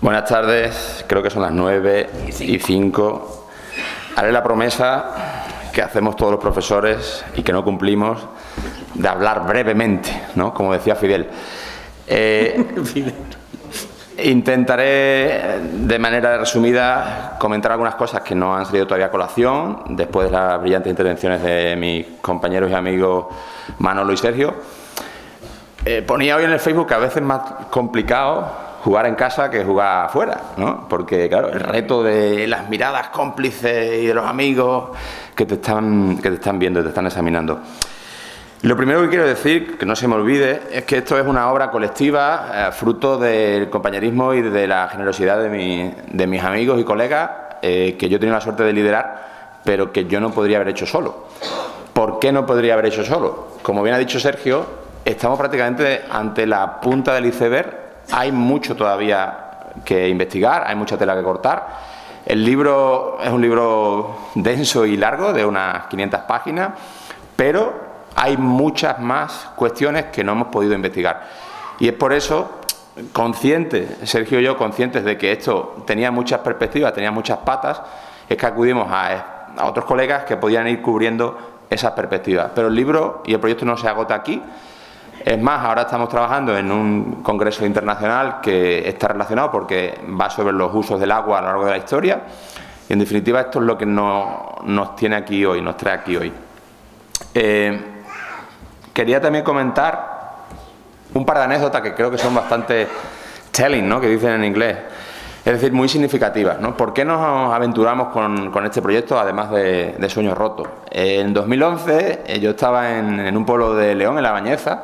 Buenas tardes, creo que son las 9:05. Haré la promesa que hacemos todos los profesores y que no cumplimos, de hablar brevemente, ¿no? Como decía Fidel. Intentaré, de manera resumida, comentar algunas cosas que no han salido todavía a colación, después de las brillantes intervenciones de mis compañeros y amigos Manolo y Sergio. Ponía hoy en el Facebook que a veces es más complicado jugar en casa que jugar afuera, ¿no? Porque, claro, el reto de las miradas cómplices y de los amigos que te están viendo y te están examinando. Lo primero que quiero decir, que no se me olvide, es que esto es una obra colectiva, fruto del compañerismo y de la generosidad de mis amigos y colegas, que yo he tenido la suerte de liderar, pero que yo no podría haber hecho solo. ¿Por qué no podría haber hecho solo? Como bien ha dicho Sergio, estamos prácticamente ante la punta del iceberg. Hay mucho todavía que investigar, hay mucha tela que cortar. El libro es un libro denso y largo, de unas 500 páginas, pero hay muchas más cuestiones que no hemos podido investigar. Y es por eso, Sergio y yo, conscientes de que esto tenía muchas perspectivas, tenía muchas patas, es que acudimos a otros colegas que podían ir cubriendo esas perspectivas. Pero el libro y el proyecto no se agota aquí. Es más, ahora estamos trabajando en un congreso internacional que está relacionado porque va sobre los usos del agua a lo largo de la historia. Y en definitiva esto es lo que nos tiene aquí hoy, nos trae aquí hoy. Quería también comentar un par de anécdotas que creo que son bastante telling, ¿no? Que dicen en inglés. Es decir, muy significativas, ¿no? ¿Por qué nos aventuramos con este proyecto, además de Sueños Rotos? En 2011 yo estaba en un pueblo de León, en La Bañeza,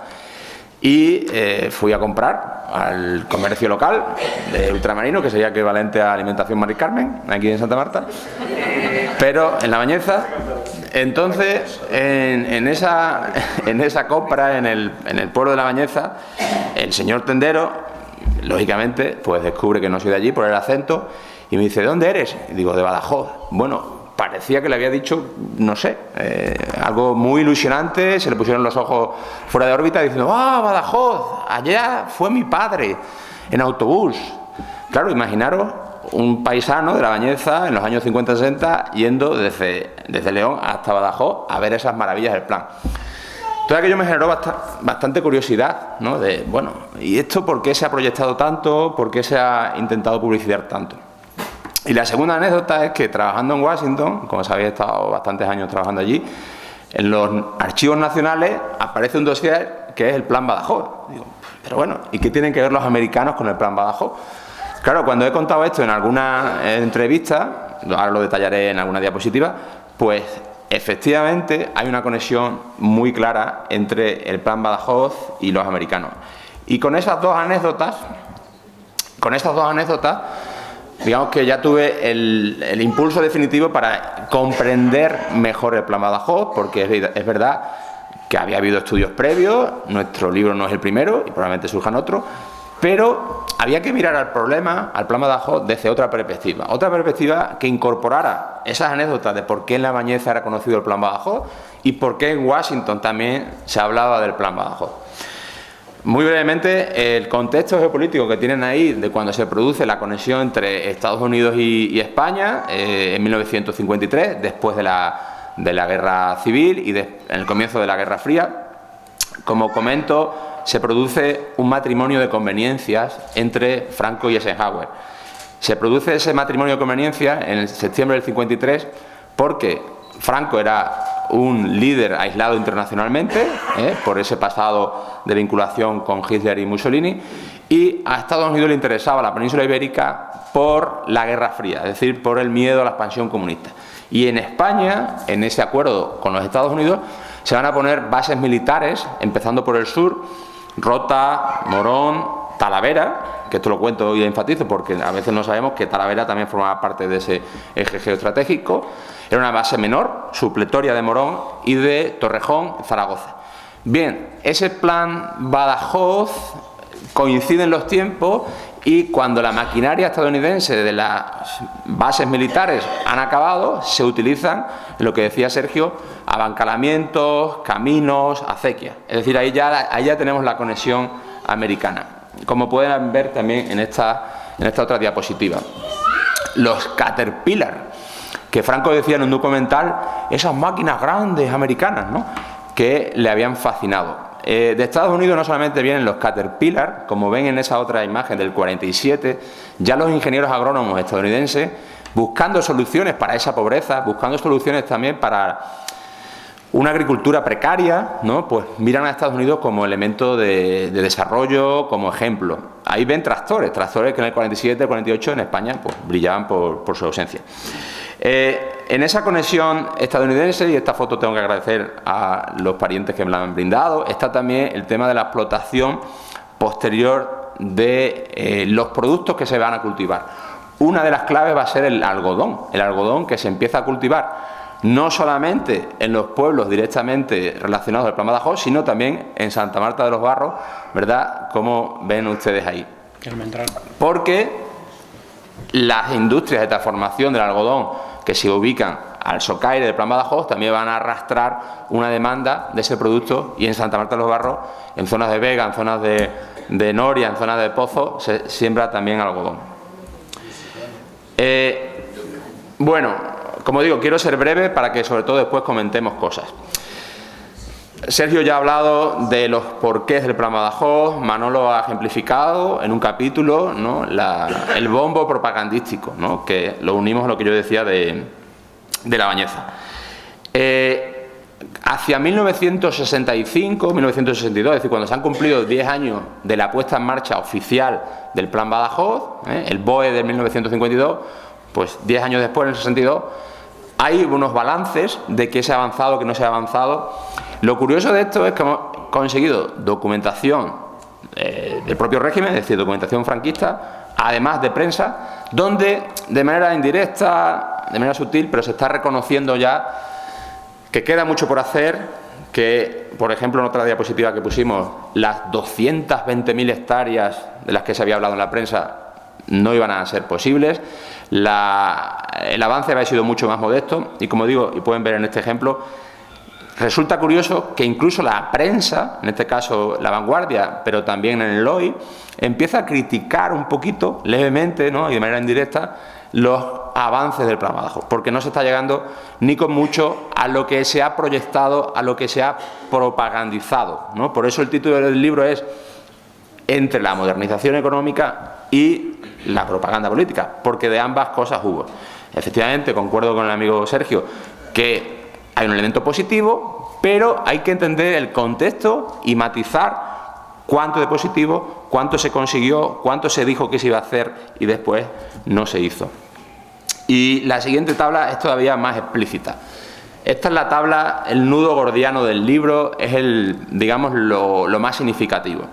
y fui a comprar al comercio local de ultramarino, que sería equivalente a Alimentación Mari Carmen, aquí en Santa Marta, pero en La Bañeza. Entonces, en esa compra, en el pueblo de La Bañeza, el señor tendero, lógicamente, pues descubre que no soy de allí por el acento y me dice: ¿de dónde eres? Y digo: de Badajoz. Bueno, parecía que le había dicho, no sé, algo muy ilusionante, se le pusieron los ojos fuera de órbita diciendo: ¡ah, Badajoz! Allá fue mi padre, en autobús. Claro, imaginaros un paisano de La Bañeza en los años 50-60 yendo desde León hasta Badajoz a ver esas maravillas del plan. Todo aquello me generó bastante curiosidad, ¿no? De, bueno, ¿y esto por qué se ha proyectado tanto? ¿Por qué se ha intentado publicitar tanto? Y la segunda anécdota es que, trabajando en Washington, como sabéis, he estado bastantes años trabajando allí, en los archivos nacionales aparece un dossier que es el Plan Badajoz. Digo, pero bueno, ¿y qué tienen que ver los americanos con el Plan Badajoz? Claro, cuando he contado esto en alguna entrevista, ahora lo detallaré en alguna diapositiva, pues efectivamente hay una conexión muy clara entre el Plan Badajoz y los americanos. Y con esas dos anécdotas, digamos que ya tuve el impulso definitivo para comprender mejor el Plan Badajoz, porque es verdad que había habido estudios previos, nuestro libro no es el primero y probablemente surjan otros, pero había que mirar al problema, al Plan Badajoz, desde otra perspectiva que incorporara esas anécdotas de por qué en La Bañeza era conocido el Plan Badajoz y por qué en Washington también se hablaba del Plan Badajoz. Muy brevemente, el contexto geopolítico que tienen ahí de cuando se produce la conexión entre Estados Unidos y España en 1953, después de la Guerra Civil y en el comienzo de la Guerra Fría. Como comento, se produce un matrimonio de conveniencias entre Franco y Eisenhower. Se produce ese matrimonio de conveniencias en el septiembre del 53 porque Franco era un líder aislado internacionalmente, por ese pasado de vinculación con Hitler y Mussolini, y a Estados Unidos le interesaba la península ibérica por la Guerra Fría, es decir, por el miedo a la expansión comunista. Y en España, en ese acuerdo con los Estados Unidos, se van a poner bases militares, empezando por el sur: Rota, Morón, Talavera, que esto lo cuento y enfatizo porque a veces no sabemos que Talavera también formaba parte de ese eje geoestratégico. Era una base menor, supletoria de Morón, y de Torrejón, Zaragoza. Bien, ese Plan Badajoz coincide en los tiempos y cuando la maquinaria estadounidense de las bases militares han acabado, se utilizan, lo que decía Sergio, abancalamientos, caminos, acequias. Es decir, ahí ya tenemos la conexión americana. Como pueden ver también en esta en esta otra diapositiva. Los Caterpillar, que Franco decía en un documental, esas máquinas grandes americanas, ¿no?, que le habían fascinado. De Estados Unidos no solamente vienen los Caterpillar, como ven en esa otra imagen del 47, ya los ingenieros agrónomos estadounidenses buscando soluciones para esa pobreza, buscando soluciones también para una agricultura precaria, ¿no?, pues miran a Estados Unidos como elemento de desarrollo, como ejemplo. Ahí ven tractores que en el 47, el 48 en España pues brillaban por su ausencia. En esa conexión estadounidense, y esta foto tengo que agradecer a los parientes que me la han brindado, está también el tema de la explotación posterior de los productos que se van a cultivar. Una de las claves va a ser el algodón que se empieza a cultivar no solamente en los pueblos directamente relacionados al Plan Badajoz, sino también en Santa Marta de los Barros, ¿verdad?, como ven ustedes ahí. Porque las industrias de transformación del algodón que se ubican al Socaire del Plan Badajoz también van a arrastrar una demanda de ese producto, y en Santa Marta de los Barros, en zonas de vega, en zonas de noria, en zonas de pozo, se siembra también algodón. Bueno, como digo, quiero ser breve para que sobre todo después comentemos cosas. Sergio ya ha hablado de los porqués del Plan Badajoz, Manolo ha ejemplificado en un capítulo, ¿no?, el bombo propagandístico, ¿no?, que lo unimos a lo que yo decía de La Bañeza. Hacia 1965, 1962, es decir, cuando se han cumplido 10 años de la puesta en marcha oficial del Plan Badajoz, el BOE de 1952, pues 10 años después, en el 62, hay unos balances de qué se ha avanzado, qué no se ha avanzado. Lo curioso de esto es que hemos conseguido documentación del propio régimen, es decir, documentación franquista, además de prensa, donde de manera indirecta, de manera sutil, pero se está reconociendo ya que queda mucho por hacer, que, por ejemplo, en otra diapositiva que pusimos, las 220.000 hectáreas de las que se había hablado en la prensa no iban a ser posibles. El avance había sido mucho más modesto y, como digo, y pueden ver en este ejemplo, resulta curioso que incluso la prensa, en este caso La Vanguardia, pero también en el hoy, empieza a criticar un poquito, levemente, ¿no?, y de manera indirecta, los avances del Plan Badajoz, porque no se está llegando ni con mucho a lo que se ha proyectado, a lo que se ha propagandizado, ¿no? Por eso el título del libro es Entre la modernización económica y la propaganda política, porque de ambas cosas hubo. Efectivamente, concuerdo con el amigo Sergio que hay un elemento positivo, pero hay que entender el contexto y matizar cuánto de positivo, cuánto se consiguió, cuánto se dijo que se iba a hacer y después no se hizo. Y la siguiente tabla es todavía más explícita. Esta es la tabla, el nudo gordiano del libro, es digamos, lo más significativo.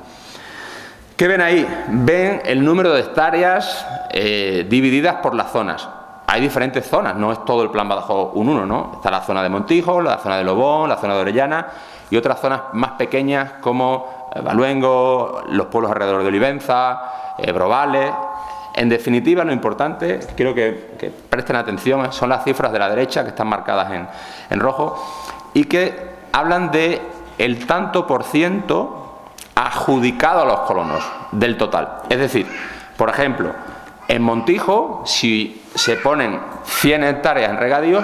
¿Qué ven ahí? Ven el número de hectáreas divididas por las zonas. Hay diferentes zonas, no es todo el Plan Badajoz un 1, ¿no? Está la zona de Montijo, la zona de Lobón, la zona de Orellana y otras zonas más pequeñas como Baluengo, los pueblos alrededor de Olivenza, Brobales. En definitiva, lo importante, quiero que presten atención, son las cifras de la derecha que están marcadas en rojo y que hablan de el tanto por ciento adjudicado a los colonos del total. Es decir, por ejemplo, en Montijo, si se ponen 100 hectáreas en regadíos,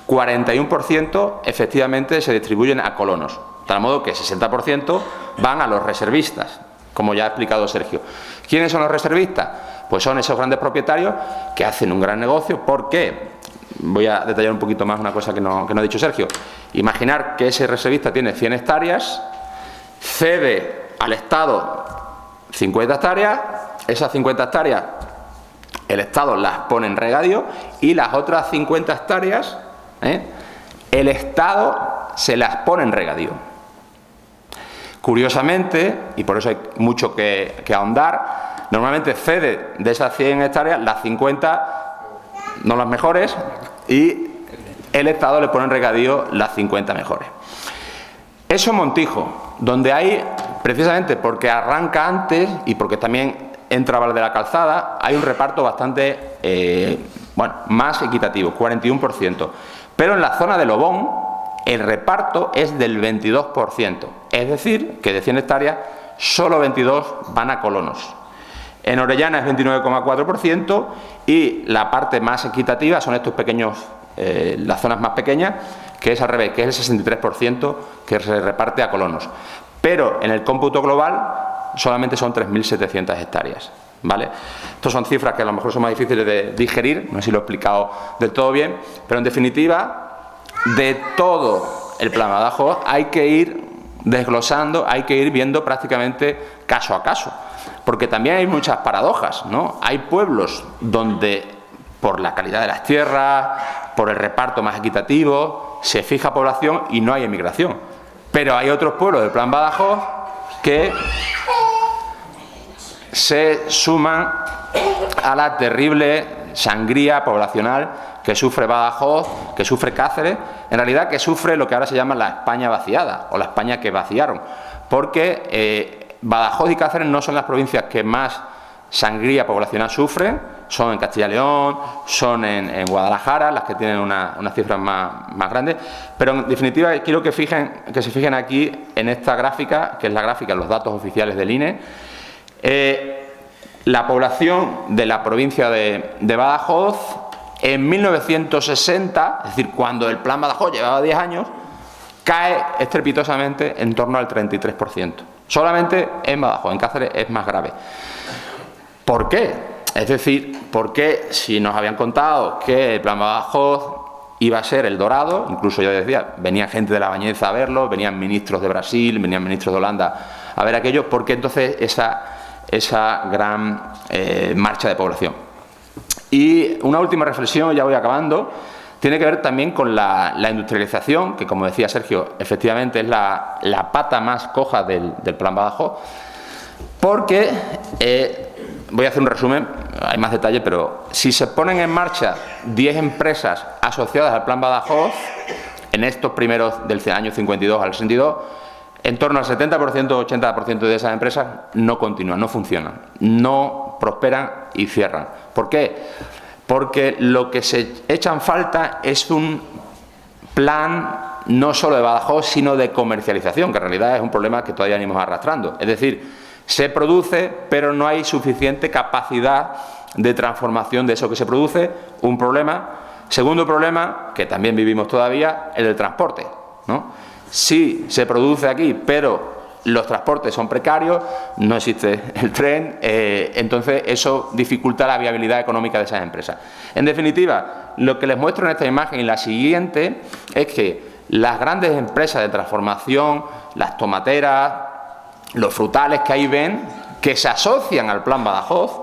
41% efectivamente se distribuyen a colonos, de tal modo que 60% van a los reservistas, como ya ha explicado Sergio. ¿Quiénes son los reservistas? Pues son esos grandes propietarios que hacen un gran negocio. ¿Por qué? Voy a detallar un poquito más una cosa que no ha dicho Sergio. Imaginar que ese reservista tiene 100 hectáreas, cede al Estado 50 hectáreas, esas 50 hectáreas el Estado las pone en regadío y las otras 50 hectáreas el Estado se las pone en regadío. Curiosamente, y por eso hay mucho que ahondar, normalmente cede de esas 100 hectáreas las 50, no las mejores, y el Estado le pone en regadío las 50 mejores. Eso en Montijo, donde hay, precisamente porque arranca antes y porque también entra Val de la Calzada, hay un reparto bastante, más equitativo, 41%. Pero en la zona de Lobón, el reparto es del 22%. Es decir, que de 100 hectáreas, solo 22 van a colonos. En Orellana es 29,4% y la parte más equitativa son estos pequeños, las zonas más pequeñas, que es al revés, que es el 63% que se reparte a colonos. Pero en el cómputo global solamente son 3.700 hectáreas, ¿vale? Estas son cifras que a lo mejor son más difíciles de digerir, no sé si lo he explicado del todo bien, pero en definitiva, de todo el plan Badajoz hay que ir desglosando, hay que ir viendo prácticamente caso a caso, porque también hay muchas paradojas, ¿no? Hay pueblos donde, por la calidad de las tierras, por el reparto más equitativo, se fija población y no hay emigración. Pero hay otros pueblos del plan Badajoz que se suman a la terrible sangría poblacional que sufre Badajoz, que sufre Cáceres, en realidad que sufre lo que ahora se llama la España vaciada, o la España que vaciaron, porque Badajoz y Cáceres no son las provincias que más sangría poblacional sufren, son en Castilla y León, son en Guadalajara, las que tienen unas cifras más grandes, pero en definitiva quiero que se fijen aquí en esta gráfica, que es la gráfica, los datos oficiales del INE. La población de la provincia de Badajoz en 1960, es decir, cuando el plan Badajoz llevaba 10 años, cae estrepitosamente en torno al 33%. Solamente en Badajoz, en Cáceres es más grave. ¿Por qué? Es decir, porque si nos habían contado que el plan Badajoz iba a ser el dorado, incluso yo decía, venía gente de La Bañeza a verlo, venían ministros de Brasil, venían ministros de Holanda a ver aquello, ¿por qué entonces esa gran marcha de población? Y una última reflexión, ya voy acabando, tiene que ver también con la industrialización, que como decía Sergio, efectivamente es la pata más coja del plan Badajoz, porque, voy a hacer un resumen, hay más detalles, pero si se ponen en marcha 10 empresas asociadas al plan Badajoz, en estos primeros del año 52 al 62, en torno al 70%, 80% de esas empresas no continúan, no funcionan, no prosperan y cierran. ¿Por qué? Porque lo que se echa en falta es un plan no solo de Badajoz, sino de comercialización, que en realidad es un problema que todavía venimos arrastrando. Es decir, se produce, pero no hay suficiente capacidad de transformación de eso que se produce, un problema. Segundo problema, que también vivimos todavía, el del transporte, ¿no? Si se produce aquí, pero los transportes son precarios, no existe el tren, entonces eso dificulta la viabilidad económica de esas empresas. En definitiva, lo que les muestro en esta imagen y la siguiente es que las grandes empresas de transformación, las tomateras, los frutales que ahí ven, que se asocian al plan Badajoz,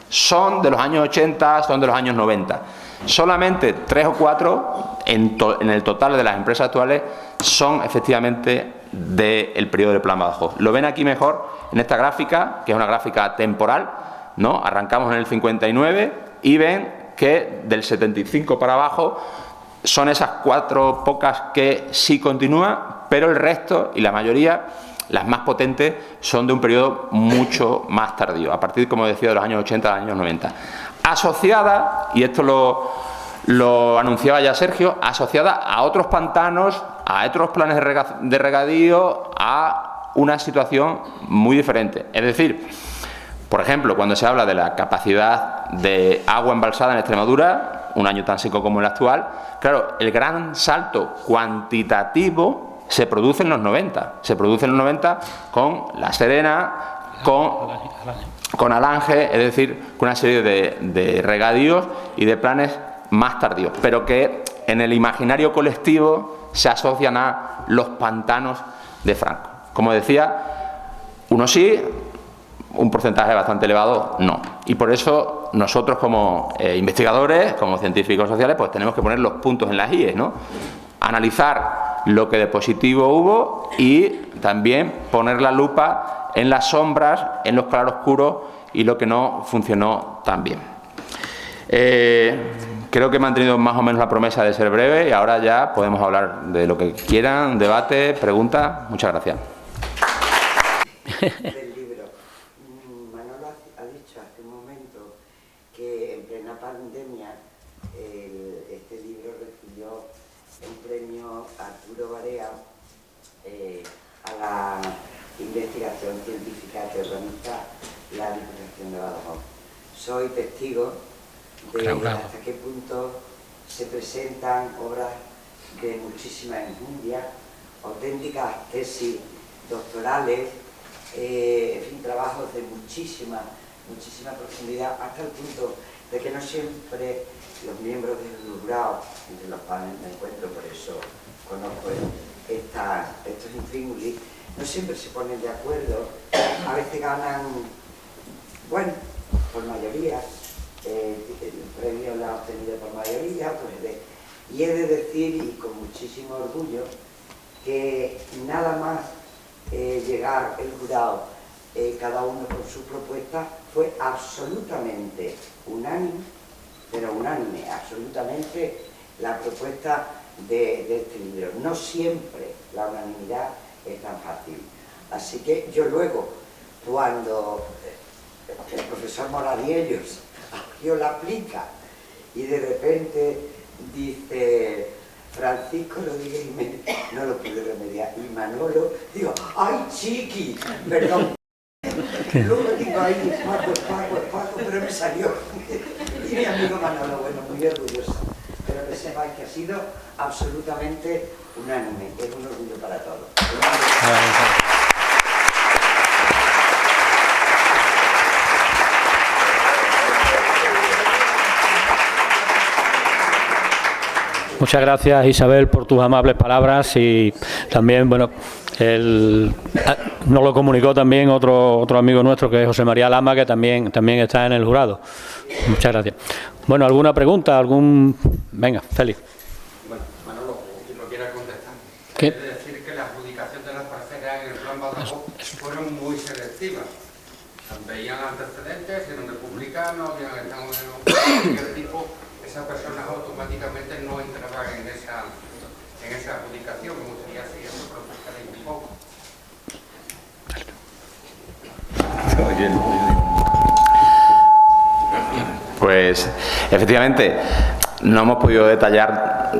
son de los años 80, son de los años 90. Solamente 3 o 4 en el total de las empresas actuales son efectivamente del periodo del plan Badajoz. Lo ven aquí mejor en esta gráfica, que es una gráfica temporal, ¿no? Arrancamos en el 59 y ven que del 75 para abajo son esas 4 pocas que sí continúan, pero el resto y la mayoría, las más potentes, son de un periodo mucho más tardío, a partir, como decía, de los años 80 a los años 90. Asociada, y esto lo anunciaba ya Sergio, asociada a otros pantanos, a otros planes de regadío, a una situación muy diferente. Es decir, por ejemplo, cuando se habla de la capacidad de agua embalsada en Extremadura, un año tan seco como el actual, claro, el gran salto cuantitativo se produce en los 90. Se produce en los 90 con La Serena, con Alange, es decir, con una serie de regadíos y de planes más tardíos, pero que en el imaginario colectivo se asocian a los pantanos de Franco. Como decía, uno sí, un porcentaje bastante elevado no. Y por eso nosotros como investigadores, como científicos sociales, pues tenemos que poner los puntos en las IES, ¿no? Analizar lo que de positivo hubo y también poner la lupa en las sombras, en los claroscuros y lo que no funcionó tan bien. Creo que he mantenido más o menos la promesa de ser breve y ahora ya podemos hablar de lo que quieran, debate, preguntas. Muchas gracias. Del libro. Manolo ha dicho hace un momento que en plena pandemia este libro recibió el premio Arturo Barea a la investigación científica que organiza la Diputación de Badajoz. Soy testigo de hasta qué punto se presentan obras de muchísima enjundia, auténticas tesis doctorales, en fin, trabajos de muchísima profundidad, hasta el punto de que no siempre los miembros del jurado, entre los cuales me encuentro, por eso conozco estos intríngulis, no siempre se ponen de acuerdo, a veces ganan, bueno, por mayoría, el premio lo ha obtenido por mayoría, y he de decir, y con muchísimo orgullo, que nada más llegar el jurado, cada uno con su propuesta, fue absolutamente unánime, pero unánime, absolutamente la propuesta de este libro. No siempre la unanimidad es tan fácil. Así que yo luego, cuando el profesor Moradiellos la aplica y de repente dice Francisco Rodríguez Jiménez, no lo pude remediar, y Manolo, digo, ¡ay, chiqui! Perdón. Luego digo, ¡ay, Paco! Pero me salió. Y mi amigo Manolo, bueno, muy orgulloso. Pero que sepáis que ha sido absolutamente unánime. Es un orgullo para todos. Muchas gracias, Isabel, por tus amables palabras, y también, bueno, nos lo comunicó también otro amigo nuestro, que es José María Lama, que también está en el jurado. Muchas gracias. Bueno, ¿alguna pregunta? Venga, Félix. Bueno, Manolo, quien lo quiera contestar. ¿Qué? Es decir, que la adjudicación de las parcelas en el Plan Badajoz fueron muy selectivas. Veían antecedentes, eran republicanos, habían estado en cualquier tipo. Esas personas automáticamente no entraban en esa adjudicación. Me gustaría si eso procesaréis un poco. Pues efectivamente no hemos podido detallar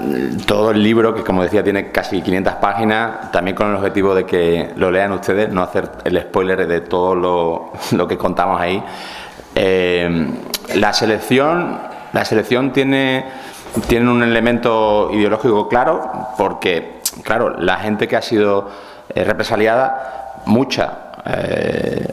todo el libro, que como decía tiene casi 500 páginas, también con el objetivo de que lo lean ustedes, no hacer el spoiler de todo lo que contamos ahí. La selección tiene un elemento ideológico claro, porque, claro, la gente que ha sido represaliada, mucha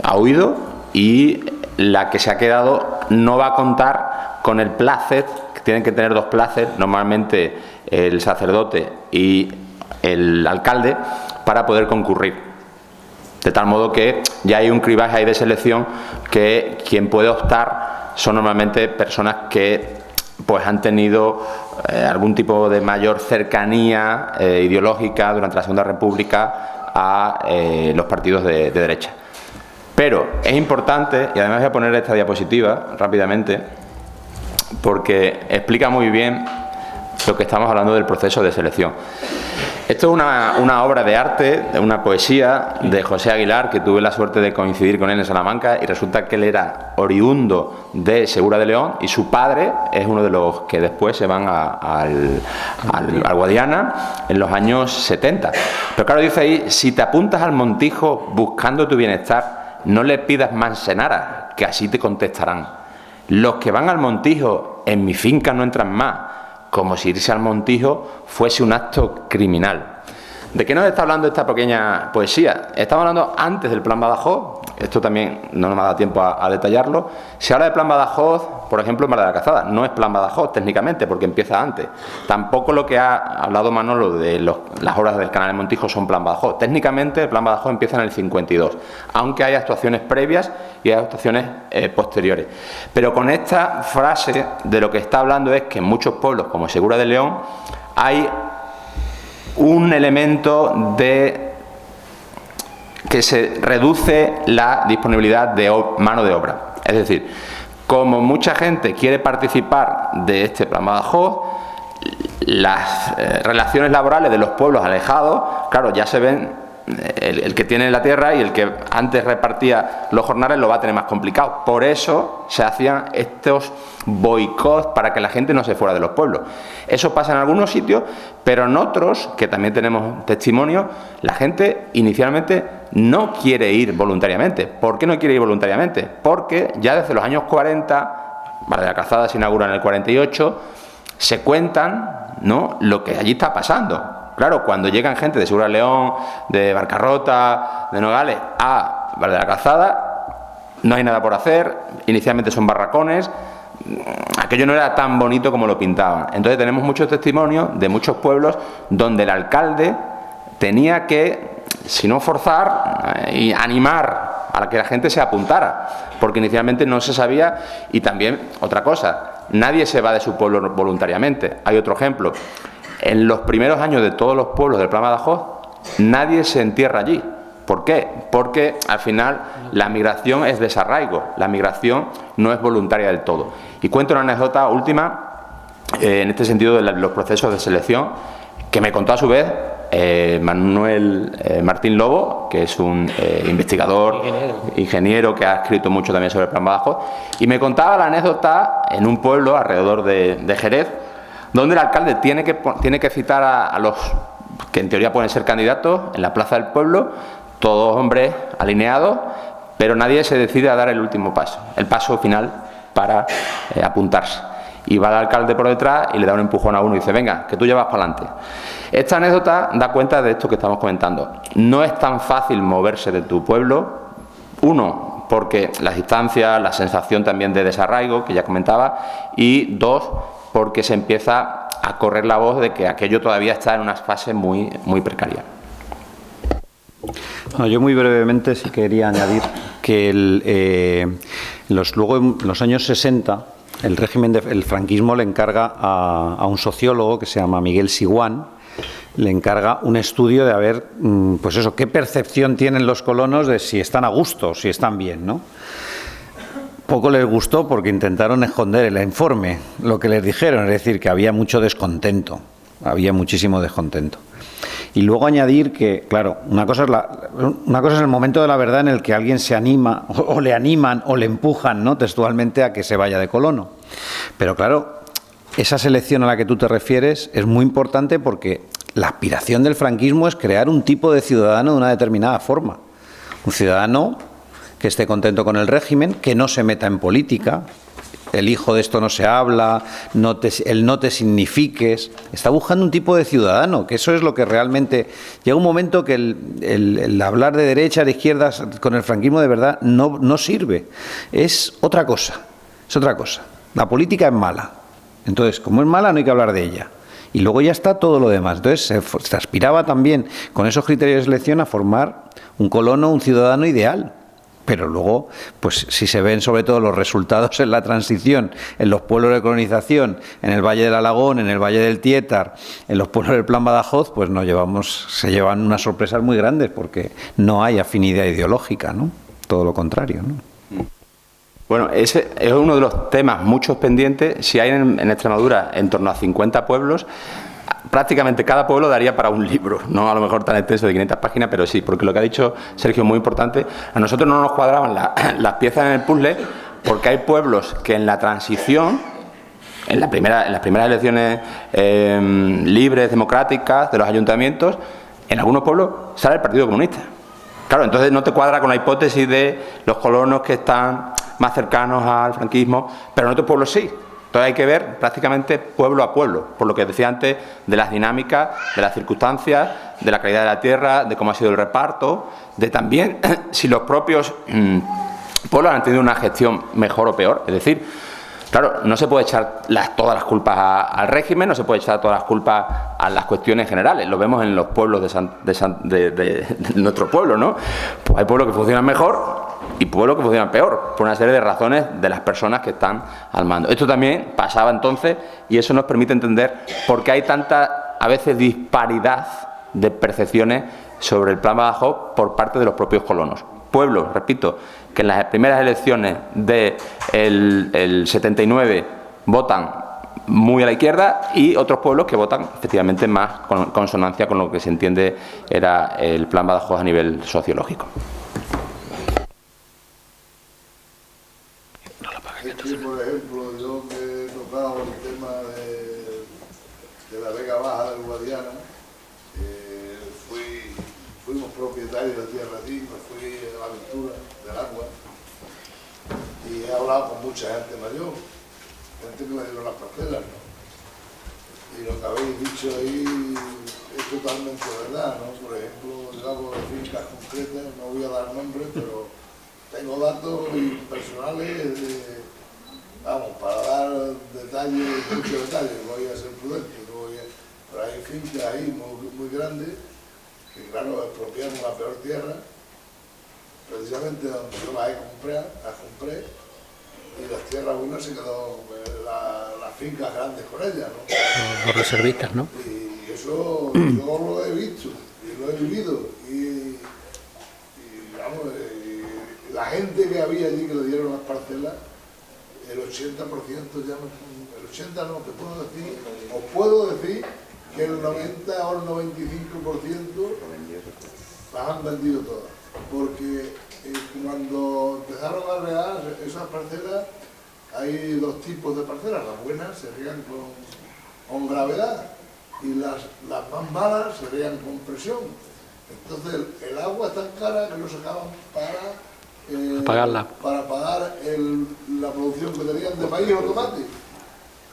ha huido, y la que se ha quedado no va a contar con el plácet, que tienen que tener dos plácet, normalmente el sacerdote y el alcalde, para poder concurrir. De tal modo que ya hay un cribaje ahí de selección, que quien puede optar son normalmente personas que pues han tenido algún tipo de mayor cercanía ideológica durante la Segunda República a los partidos de derecha. Pero es importante, y además voy a poner esta diapositiva rápidamente, porque explica muy bien lo que estamos hablando del proceso de selección. Esto es una obra de arte, una poesía de José Aguilar, que tuve la suerte de coincidir con él en Salamanca, y resulta que él era oriundo de Segura de León, y su padre es uno de los que después se van al Guadiana en los años 70. Pero claro, dice ahí, si te apuntas al Montijo buscando tu bienestar, no le pidas mansenara, que así te contestarán. Los que van al Montijo en mi finca no entran más, como si irse al Montijo fuese un acto criminal. ¿De qué nos está hablando esta pequeña poesía? Estamos hablando antes del Plan Badajoz, esto también no nos ha dado tiempo a detallarlo. Se habla de Plan Badajoz, por ejemplo, en Mar de la Calzada. No es Plan Badajoz técnicamente, porque empieza antes. Tampoco lo que ha hablado Manolo de las obras del Canal de Montijo son Plan Badajoz. Técnicamente el Plan Badajoz empieza en el 52, aunque hay actuaciones previas y hay actuaciones posteriores. Pero con esta frase de lo que está hablando es que en muchos pueblos, como Segura de León, hay un elemento que se reduce la disponibilidad de mano de obra. Es decir, como mucha gente quiere participar de este Plan Badajoz, las relaciones laborales de los pueblos alejados, claro, ya se ven el que tiene la tierra y el que antes repartía los jornales lo va a tener más complicado. Por eso se hacían estos boicots para que la gente no se fuera de los pueblos. Eso pasa en algunos sitios, pero en otros, que también tenemos testimonio, la gente inicialmente no quiere ir voluntariamente. ¿Por qué no quiere ir voluntariamente? Porque ya desde los años 40, Valle de la Calzada se inaugura en el 48, se cuentan, ¿no?, lo que allí está pasando. Claro, cuando llegan gente de Segura León, de Barcarrota, de Nogales, a Valle de la Calzada, no hay nada por hacer, inicialmente son barracones, aquello no era tan bonito como lo pintaban. Entonces tenemos muchos testimonios de muchos pueblos donde el alcalde tenía que, si no forzar, y animar a que la gente se apuntara, porque inicialmente no se sabía. Y también, otra cosa, nadie se va de su pueblo voluntariamente. Hay otro ejemplo. En los primeros años de todos los pueblos del Plan Badajoz, nadie se entierra allí. ¿Por qué? Porque al final la migración es desarraigo, la migración no es voluntaria del todo. Y cuento una anécdota última, en este sentido de los procesos de selección, que me contó a su vez Manuel Martín Lobo, que es un investigador, ingeniero que ha escrito mucho también sobre el Plan Badajoz, y me contaba la anécdota en un pueblo alrededor de Jerez, donde el alcalde tiene que citar a los que en teoría pueden ser candidatos en la plaza del pueblo, todos hombres alineados, pero nadie se decide a dar el último paso, el paso final para apuntarse. Y va el alcalde por detrás y le da un empujón a uno y dice: venga, que tú llevas para adelante. Esta anécdota da cuenta de esto que estamos comentando. No es tan fácil moverse de tu pueblo, uno, porque las distancias, la sensación también de desarraigo, que ya comentaba, y dos, porque se empieza a correr la voz de que aquello todavía está en una fase muy, muy precaria. No, yo muy brevemente sí quería añadir que luego en los años 60 el régimen el franquismo le encarga a un sociólogo que se llama Miguel Siguán, le encarga un estudio de a ver, pues eso, qué percepción tienen los colonos de si están a gusto, si están bien, ¿no? Poco les gustó porque intentaron esconder el informe, lo que les dijeron, es decir, que había mucho descontento, había muchísimo descontento. Y luego añadir que, claro, una cosa es el momento de la verdad en el que alguien se anima, o le animan, o le empujan, ¿no?, textualmente a que se vaya de colono. Pero claro, esa selección a la que tú te refieres es muy importante porque la aspiración del franquismo es crear un tipo de ciudadano de una determinada forma. Un ciudadano que esté contento con el régimen, que no se meta en política, el hijo de esto no se habla, el no te signifiques. Está buscando un tipo de ciudadano, que eso es lo que realmente... Llega un momento que el hablar de derechas, de izquierdas, con el franquismo de verdad no sirve. Es otra cosa, es otra cosa. La política es mala. Entonces, como es mala, no hay que hablar de ella. Y luego ya está todo lo demás. Entonces, se aspiraba también, con esos criterios de selección, a formar un colono, un ciudadano ideal. Pero luego, pues si se ven sobre todo los resultados en la transición, en los pueblos de colonización, en el Valle del Alagón, en el Valle del Tietar, en los pueblos del Plan Badajoz, pues se llevan unas sorpresas muy grandes porque no hay afinidad ideológica, ¿no? Todo lo contrario, ¿no? Bueno, ese es uno de los temas muchos pendientes. Si hay en Extremadura en torno a 50 pueblos, prácticamente cada pueblo daría para un libro, no a lo mejor tan extenso de 500 páginas, pero sí, porque lo que ha dicho Sergio es muy importante. A nosotros no nos cuadraban las piezas en el puzzle, porque hay pueblos que en la transición, en las primeras elecciones libres, democráticas de los ayuntamientos, en algunos pueblos sale el Partido Comunista. Claro, entonces no te cuadra con la hipótesis de los colonos que están más cercanos al franquismo, pero en otros pueblos sí. Entonces hay que ver prácticamente pueblo a pueblo, por lo que decía antes, de las dinámicas, de las circunstancias, de la calidad de la tierra, de cómo ha sido el reparto, de también si los propios pueblos han tenido una gestión mejor o peor. Es decir, claro, no se puede echar todas las culpas al régimen, no se puede echar todas las culpas a las cuestiones generales. Lo vemos en los pueblos de nuestro pueblo, ¿no? Pues hay pueblos que funcionan mejor y pueblos que funcionan peor, por una serie de razones de las personas que están al mando. Esto también pasaba entonces y eso nos permite entender por qué hay tanta, a veces, disparidad de percepciones sobre el Plan Badajoz por parte de los propios colonos. Pueblos, repito, que en las primeras elecciones del 79 votan muy a la izquierda, y otros pueblos que votan efectivamente más con consonancia con lo que se entiende era el Plan Badajoz a nivel sociológico. Aquí, por ejemplo, yo que he tocado el tema de la Vega Baja del Guadiana, fuimos propietarios de Tierra 5, fui a la aventura del agua y he hablado con mucha gente mayor, gente que me dieron las parcelas, ¿no? Y lo que habéis dicho ahí es totalmente verdad, ¿no? Por ejemplo, yo hablo de fincas concretas, no voy a dar nombres, pero tengo datos personales para dar detalles, muchos detalles, voy a ser prudente, pero hay fincas ahí muy grandes que, claro, expropiaron la peor tierra, precisamente donde yo las compré, y las tierras buenas se quedó las fincas grandes con ellas, ¿no? Los reservistas, ¿no? Y eso yo lo he visto y lo he vivido, y vamos, la gente que había allí que le dieron las parcelas, el 80% ya no, el 80% no, os puedo decir que el 90 o el 95% las han vendido todas, porque cuando empezaron a regar esas parcelas, hay dos tipos de parcelas, las buenas se riegan con gravedad y las más malas se riegan con presión. Entonces el agua es tan cara que no sacaban para pagar la producción que tenían de maíz o tomate.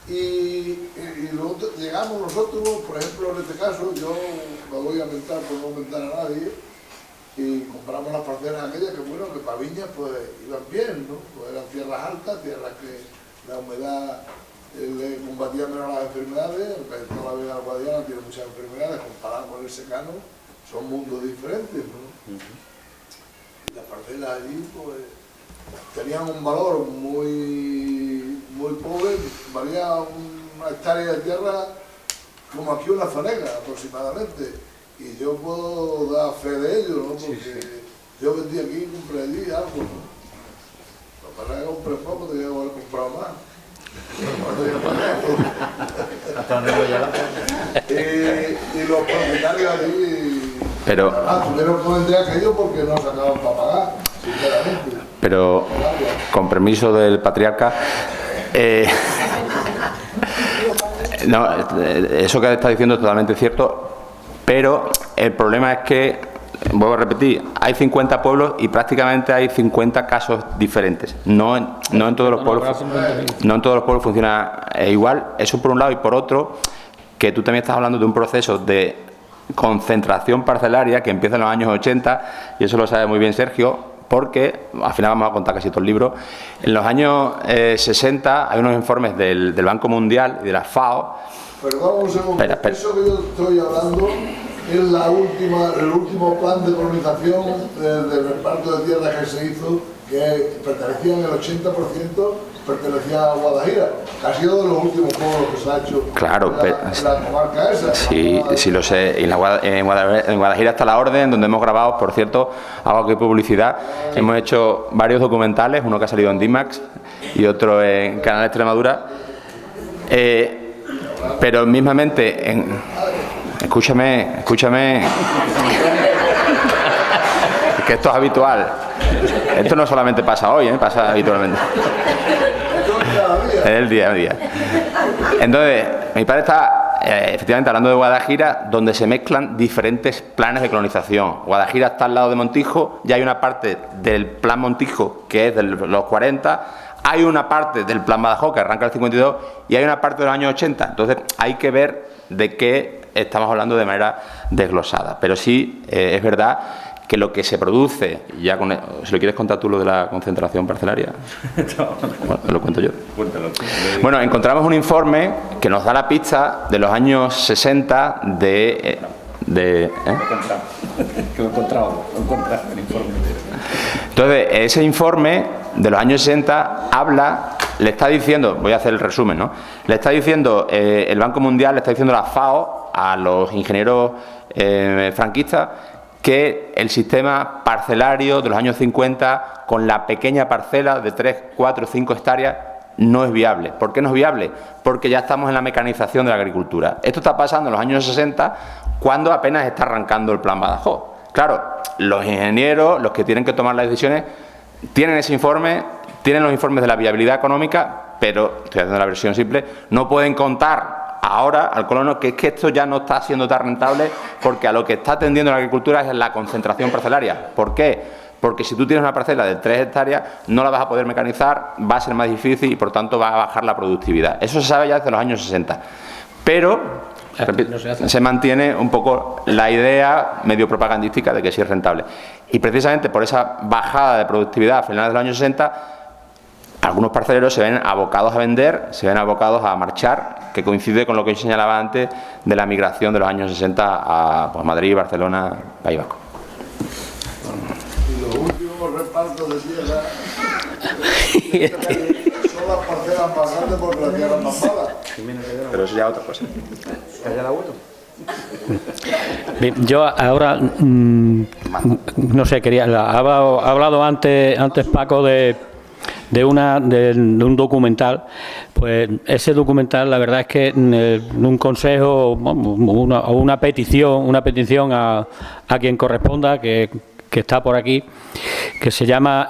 Y luego llegamos nosotros, por ejemplo, en este caso, yo me voy a mentar por no mentar a nadie, y compramos las parcelas aquellas que, bueno, que para viñas pues iban bien, ¿no? Pues eran tierras altas, tierras que la humedad le combatía menos las enfermedades, aunque toda la Vega del Guadiana tiene muchas enfermedades, comparado con el secano, son mundos diferentes, ¿no? Y las parcelas allí, pues, tenían un valor muy pobre, valía una hectárea de tierra como aquí una fanega aproximadamente, y yo puedo dar fe de ello, ¿no? Porque yo vendí aquí y compré allí algo, ¿no? Lo que pasa es que compré poco, tenía que haber comprado más. Y los propietarios allí tuvieron que vender aquello porque no sacaban para pagar, sinceramente. Pero, con permiso del patriarca, no, eso que está diciendo es totalmente cierto, pero el problema es que, vuelvo a repetir, hay 50 pueblos y prácticamente hay 50 casos diferentes. No en todos los pueblos funciona igual. Eso por un lado, y por otro, que tú también estás hablando de un proceso de concentración parcelaria que empieza en los años 80, y eso lo sabe muy bien Sergio, porque al final vamos a contar casi todo el libro. En los años 60 hay unos informes del Banco Mundial y de la FAO. Perdón un segundo, eso que yo estoy hablando es el último plan de colonización del reparto de tierras que se hizo, que pertenecían el 80%, pertenecía a Guadajira, que ha sido de los últimos pueblos que se ha hecho, claro, en la comarca esa. Sí lo sé. Y en Guadajira está la orden, donde hemos grabado, por cierto, hago aquí publicidad. Sí. Hemos hecho varios documentales, uno que ha salido en D-Max y otro en Canal Extremadura. Pero mismamente, escúchame, que esto es habitual. Esto no solamente pasa hoy, pasa habitualmente. Es el día a día. Entonces, mi padre está efectivamente hablando de Guadajira, donde se mezclan diferentes planes de colonización. Guadajira está al lado de Montijo, ya hay una parte del plan Montijo que es de los 40, hay una parte del plan Badajoz que arranca el 52 y hay una parte de los años 80. Entonces, hay que ver de qué estamos hablando de manera desglosada. Pero sí, es verdad que lo que se produce, ya con si lo quieres contar tú lo de la concentración parcelaria, bueno, lo cuento yo. Bueno, encontramos un informe que nos da la pista de los años 60 ¿eh? Que lo encontramos el informe entero. Entonces, ese informe de los años 60 le está diciendo, voy a hacer el resumen, ¿no? Le está diciendo el Banco Mundial, le está diciendo la FAO a los ingenieros franquistas que el sistema parcelario de los años 50, con la pequeña parcela de 3, 4, 5 hectáreas, no es viable. ¿Por qué no es viable? Porque ya estamos en la mecanización de la agricultura. Esto está pasando en los años 60, cuando apenas está arrancando el Plan Badajoz. Claro, los ingenieros, los que tienen que tomar las decisiones, tienen ese informe, tienen los informes de la viabilidad económica, pero, estoy haciendo la versión simple, no pueden contar ahora al colono que es que esto ya no está siendo tan rentable, porque a lo que está tendiendo la agricultura es la concentración parcelaria. ¿Por qué? Porque si tú tienes una parcela de 3 hectáreas, no la vas a poder mecanizar, va a ser más difícil y, por tanto, va a bajar la productividad. Eso se sabe ya desde los años 60. Pero se mantiene un poco la idea medio propagandística de que sí es rentable. Y precisamente por esa bajada de productividad a finales de los años 60, algunos parceleros se ven abocados a vender, se ven abocados a marchar, que coincide con lo que yo señalaba antes de la migración de los años 60 a Madrid, Barcelona, País Vasco. Y los últimos repartos de tierra son las parcelas más grandes porque la tierra es más mala. Pero eso ya es otra cosa. Bien, yo ahora, no sé, ha hablado antes Paco de un documental. Pues ese documental, la verdad es que un consejo, una petición a quien corresponda, que está por aquí, que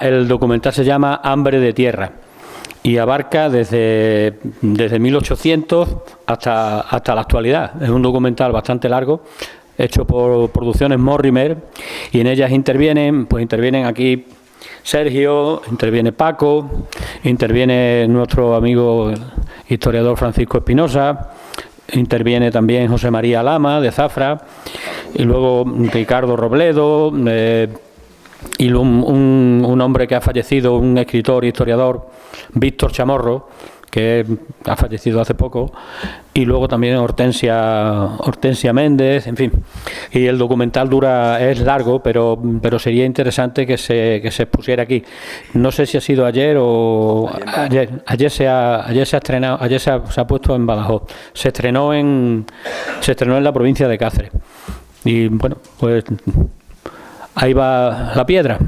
el documental se llama Hambre de Tierra, y abarca desde 1800 hasta la actualidad. Es un documental bastante largo, hecho por Producciones Mortimer, y en ellas intervienen aquí Sergio, interviene Paco, interviene nuestro amigo historiador Francisco Espinosa, interviene también José María Lama de Zafra, y luego Ricardo Robledo, y un hombre que ha fallecido, un escritor e historiador, Víctor Chamorro, que ha fallecido hace poco, y luego también Hortensia Méndez, en fin. Y el documental es largo, pero sería interesante que se pusiera aquí. No sé si ha sido ayer o ayer se ha estrenado, ayer se ha puesto en Badajoz. Se estrenó en la provincia de Cáceres. Y bueno, pues ahí va la piedra.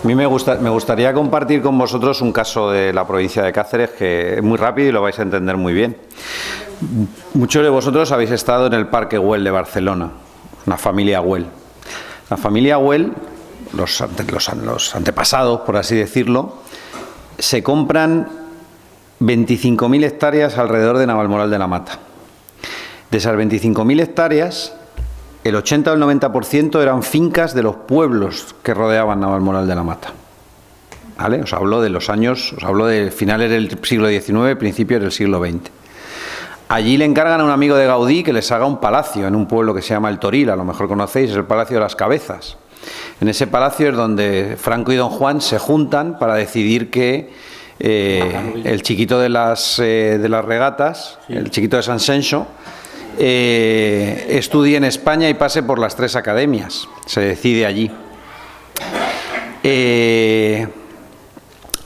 A mí me gustaría compartir con vosotros un caso de la provincia de Cáceres que es muy rápido y lo vais a entender muy bien. Muchos de vosotros habéis estado en el Parque Güell de Barcelona, una familia Güell. La familia Güell, los antepasados, por así decirlo, se compran 25.000 hectáreas alrededor de Navalmoral de la Mata. De esas 25.000 hectáreas, el 80 o el 90% eran fincas de los pueblos que rodeaban Navalmoral de la Mata. ¿Vale? Os hablo de finales del siglo XIX, principios del siglo XX. Allí le encargan a un amigo de Gaudí que les haga un palacio en un pueblo que se llama El Toril, a lo mejor conocéis, es el Palacio de las Cabezas. En ese palacio es donde Franco y Don Juan se juntan para decidir que el chiquito de las regatas, el chiquito de San Sencho, estudie en España y pase por las 3 academias. Se decide allí.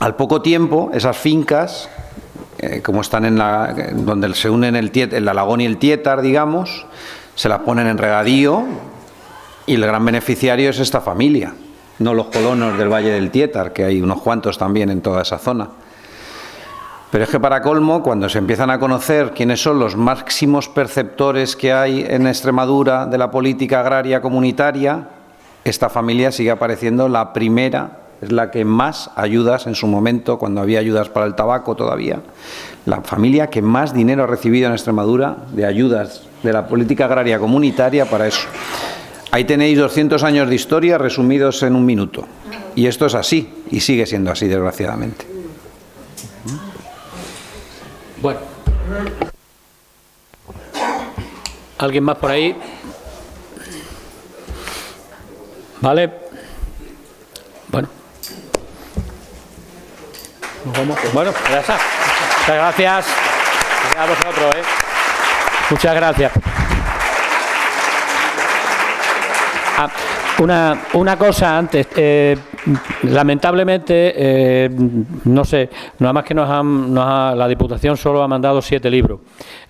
Al poco tiempo, esas fincas, como están donde se unen el Alagón y el Tietar, digamos, se las ponen en regadío, y el gran beneficiario es esta familia, no los colonos del Valle del Tietar, que hay unos cuantos también en toda esa zona. Pero es que para colmo, cuando se empiezan a conocer quiénes son los máximos perceptores que hay en Extremadura de la política agraria comunitaria, esta familia sigue apareciendo la primera, es la que más ayudas en su momento, cuando había ayudas para el tabaco todavía, la familia que más dinero ha recibido en Extremadura de ayudas de la política agraria comunitaria para eso. Ahí tenéis 200 años de historia resumidos en un minuto. Y esto es así, y sigue siendo así, desgraciadamente. Bueno, ¿alguien más por ahí? ¿Vale? Bueno. ¿Nos vamos? Bueno, ya está. Muchas gracias. A vosotros, Muchas gracias. Una cosa antes, lamentablemente, no sé, nada más que la Diputación solo ha mandado 7 libros.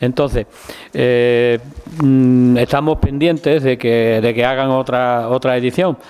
Entonces, estamos pendientes de que hagan otra edición.